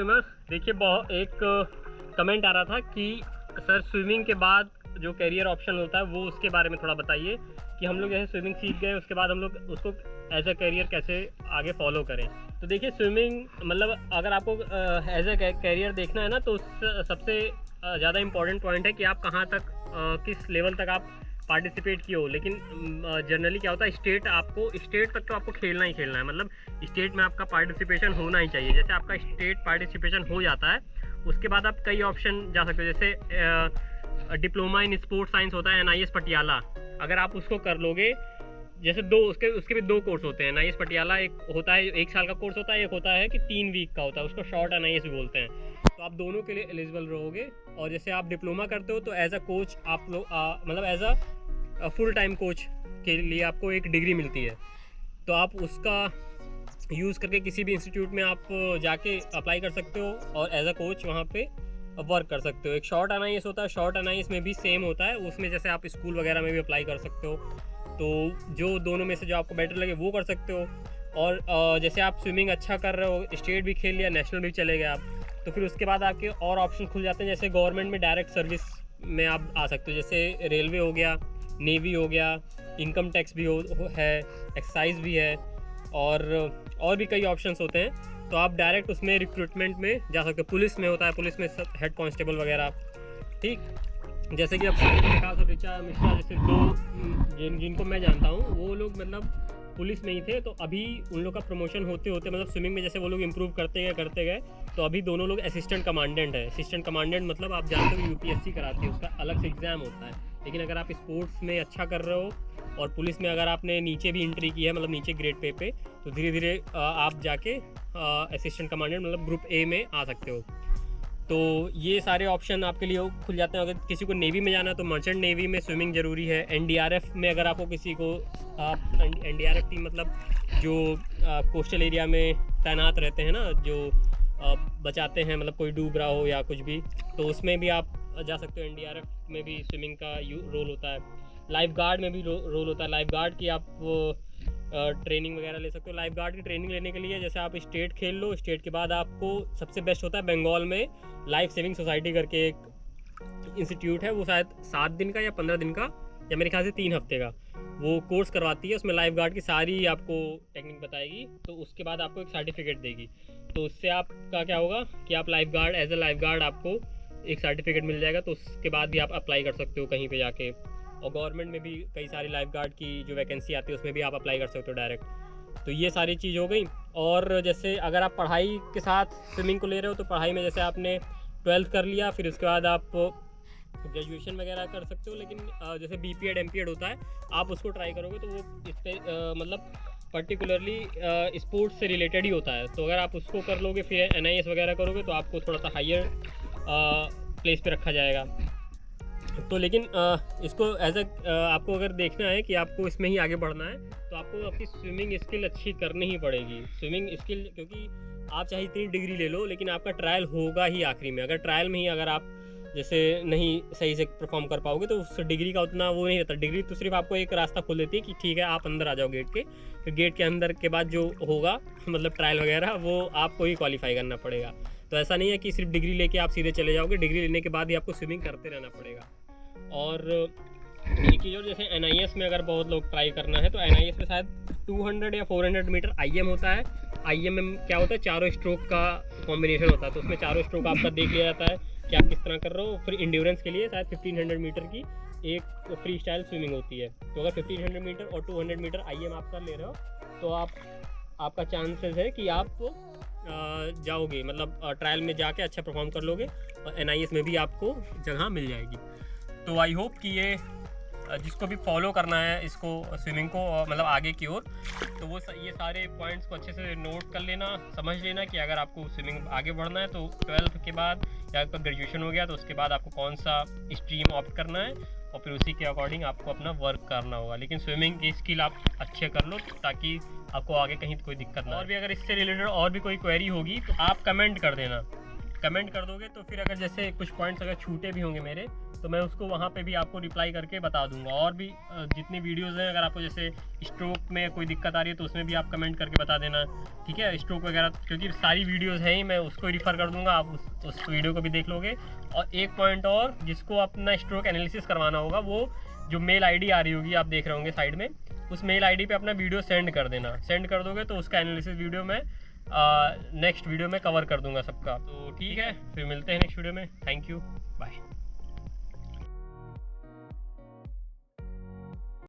Swimmers, देखिए बहुत एक कमेंट आ रहा था कि सर स्विमिंग के बाद जो करियर ऑप्शन होता है वो उसके बारे में थोड़ा बताइए कि हम लोग जैसे स्विमिंग सीख गए उसके बाद हम लोग उसको एज ए करियर कैसे आगे फॉलो करें। तो देखिए स्विमिंग मतलब अगर आपको एज ए करियर देखना है ना तो सबसे ज़्यादा इम्पॉर्टेंट पॉइंट है कि आप कहाँ तक किस लेवल तक आप पार्टिसिपेट किए हो। लेकिन जनरली क्या होता है, स्टेट तक तो आपको खेलना ही खेलना है, मतलब स्टेट में आपका पार्टिसिपेशन होना ही चाहिए। जैसे आपका स्टेट पार्टिसिपेशन हो जाता है उसके बाद आप कई ऑप्शन जा सकते हो, जैसे डिप्लोमा इन स्पोर्ट्स साइंस होता है NIS पटियाला, अगर आप उसको कर लोगे। जैसे उसके भी दो कोर्स होते हैं। NIS पटियाला एक होता है 1 साल का कोर्स होता है, एक होता है कि 3 वीक का होता है, उसको शॉर्ट NIS भी बोलते हैं। तो आप दोनों के लिए एलिजिबल रहोगे। और जैसे आप डिप्लोमा करते हो तो एज अ कोच आप लोग मतलब as a full time coach के लिए आपको एक डिग्री मिलती है। तो आप उसका यूज़ करके किसी भी इंस्टीट्यूट में आप जाके अप्लाई कर सकते हो और एज अ कोच वहाँ पे वर्क कर सकते हो। एक शॉर्ट NIS होता है, शॉर्ट NIS में भी सेम होता है, उसमें जैसे आप स्कूल वगैरह में भी अप्लाई कर सकते हो। तो जो दोनों में से जो आपको बेटर लगे वो कर सकते हो। और जैसे आप स्विमिंग अच्छा कर रहे हो, स्टेट भी खेल लिया, नेशनल भी चले गए आप, तो फिर उसके बाद आपके और ऑप्शन खुल जाते हैं। जैसे गवर्नमेंट में डायरेक्ट सर्विस में आप आ सकते हो, जैसे रेलवे हो गया, नेवी हो गया, इनकम टैक्स भी है, एक्साइज भी है, और भी कई ऑप्शंस होते हैं। तो आप डायरेक्ट उसमें रिक्रूटमेंट में जा सकते हो। पुलिस में होता है, पुलिस में हेड कांस्टेबल वगैरह, ठीक। जैसे कि अब विकास और ऋचा मिश्रा जैसे दो जिनको मैं जानता हूँ, वो लोग मतलब पुलिस में ही थे, तो अभी उन लोग का प्रमोशन होते होते मतलब स्विमिंग में जैसे वो लोग इम्प्रूव करते गए तो अभी दोनों लोग असिस्टेंट कमांडेंट है। असिस्टेंट कमांडेंट मतलब आप जानते हो UPSC कराती है, उसका अलग से एग्ज़ाम होता है। लेकिन अगर आप स्पोर्ट्स में अच्छा कर रहे हो और पुलिस में अगर आपने नीचे भी एंट्री की है, मतलब नीचे ग्रेड पे तो धीरे धीरे आप जाके असिस्टेंट कमांडेंट मतलब ग्रुप A में आ सकते हो। तो ये सारे ऑप्शन आपके लिए खुल जाते हैं। अगर किसी को नेवी में जाना है तो मर्चेंट नेवी में स्विमिंग ज़रूरी है। NDRF में अगर आपको किसी को NDRF टीम मतलब जो कोस्टल एरिया में तैनात रहते हैं ना, जो बचाते हैं, मतलब कोई डूब रहा हो या कुछ भी, तो उसमें भी आप जा सकते हो। NDRF में भी स्विमिंग का रोल होता है। लाइफ गार्ड में भी रोल होता है। लाइफ गार्ड की आप ट्रेनिंग वगैरह ले सकते हो। लाइफ गार्ड की ट्रेनिंग लेने के लिए जैसे आप स्टेट खेल लो, स्टेट के बाद आपको सबसे बेस्ट होता है बंगाल में लाइफ सेविंग सोसाइटी करके एक इंस्टीट्यूट है, वो शायद 7 दिन का या 15 दिन का या मेरे ख्याल से 3 हफ्ते का वो कोर्स करवाती है। उसमें लाइफ गार्ड की सारी आपको टेक्निक बताएगी, तो उसके बाद आपको एक सर्टिफिकेट देगी। तो उससे आपका क्या होगा कि आप lifeguard as a lifeguard आपको एक सर्टिफिकेट मिल जाएगा। तो उसके बाद भी आप अप्लाई कर सकते हो कहीं पे जाके। और गवर्नमेंट में भी कई सारी लाइफ गार्ड की जो वैकेंसी आती है उसमें भी आप अप्लाई कर सकते हो डायरेक्ट। तो ये सारी चीज़ हो गई। और जैसे अगर आप पढ़ाई के साथ स्विमिंग को ले रहे हो तो पढ़ाई में जैसे आपने 12th कर लिया, फिर उसके बाद आप ग्रेजुएशन वगैरह कर सकते हो। लेकिन जैसे BPED MPED होता है, आप उसको ट्राई करोगे तो वो इस पर मतलब पर्टिकुलरली स्पोर्ट्स से रिलेटेड ही होता है। तो अगर आप उसको कर लोगे फिर NIS वगैरह करोगे तो आपको थोड़ा सा हायर प्लेस पे रखा जाएगा। तो लेकिन इसको एज आपको अगर देखना है कि आपको इसमें ही आगे बढ़ना है तो आपको अपनी स्विमिंग स्किल अच्छी करनी ही पड़ेगी। स्विमिंग स्किल, क्योंकि आप चाहे इतनी डिग्री ले लो लेकिन आपका ट्रायल होगा ही आखिरी में। अगर ट्रायल में ही अगर आप जैसे नहीं सही से परफॉर्म कर पाओगे तो उस डिग्री का उतना वो नहीं रहता। डिग्री तो सिर्फ आपको एक रास्ता खोल देती है कि ठीक है आप अंदर आ जाओ गेट के, फिर गेट के अंदर के बाद जो होगा मतलब ट्रायल वगैरह वो आपको ही क्वालिफाई करना पड़ेगा। तो ऐसा नहीं है कि सिर्फ डिग्री लेके आप सीधे चले जाओगे, डिग्री लेने के बाद ही आपको स्विमिंग करते रहना पड़ेगा। और एक चीज़ और, जैसे NIS में अगर बहुत लोग ट्राई करना है तो NIS में शायद 200 या 400 मीटर IM होता है। IM में क्या होता है, चारों स्ट्रोक का कॉम्बिनेशन होता है। तो उसमें चारों स्ट्रोक आपका देख लिया जाता है कि आप किस तरह कर रहे हो। फिर इंड्योरेंस के लिए शायद 1500 मीटर की एक फ्री स्टाइल स्विमिंग होती है। तो अगर 1500 मीटर और 200 मीटर IM आप कर ले रहे हो तो आपका चांसेस है कि आप जाओगे, मतलब ट्रायल में जाके अच्छा परफॉर्म कर लोगे और NIS में भी आपको जगह मिल जाएगी। तो आई होप कि ये जिसको भी फॉलो करना है इसको स्विमिंग को मतलब आगे की ओर, तो वो ये सारे पॉइंट्स को अच्छे से नोट कर लेना, समझ लेना कि अगर आपको स्विमिंग आगे बढ़ना है तो 12th के बाद या आपका ग्रेजुएशन हो गया तो उसके बाद आपको कौन सा स्ट्रीम ऑप्ट करना है और फिर उसी के अकॉर्डिंग आपको अपना वर्क करना होगा। लेकिन स्विमिंग की स्किल आप अच्छे कर लो ताकि आपको आगे कहीं कोई दिक्कत ना। और भी अगर इससे रिलेटेड और भी कोई क्वेरी होगी तो आप कमेंट कर देना। कमेंट कर दोगे तो फिर अगर जैसे कुछ पॉइंट्स अगर छूटे भी होंगे मेरे तो मैं उसको वहाँ पे भी आपको रिप्लाई करके बता दूंगा। और भी जितनी वीडियोज़ हैं, अगर आपको जैसे स्ट्रोक में कोई दिक्कत आ रही है तो उसमें भी आप कमेंट करके बता देना, ठीक है। स्ट्रोक वगैरह क्योंकि सारी वीडियोज़ हैं ही, मैं उसको रिफ़र कर दूँगा, आप उस वीडियो को भी देख लोगे। और एक पॉइंट और, जिसको अपना स्ट्रोक एनालिसिस करवाना होगा वो जो मेल आईडी आ रही होगी आप देख रहे होंगे साइड में, उस मेल आईडी पे अपना वीडियो सेंड कर देना। सेंड कर दोगे तो उसका एनालिसिस वीडियो में नेक्स्ट वीडियो में कवर कर दूंगा सबका। तो ठीक है, फिर मिलते हैं नेक्स्ट वीडियो में। Thank you, bye.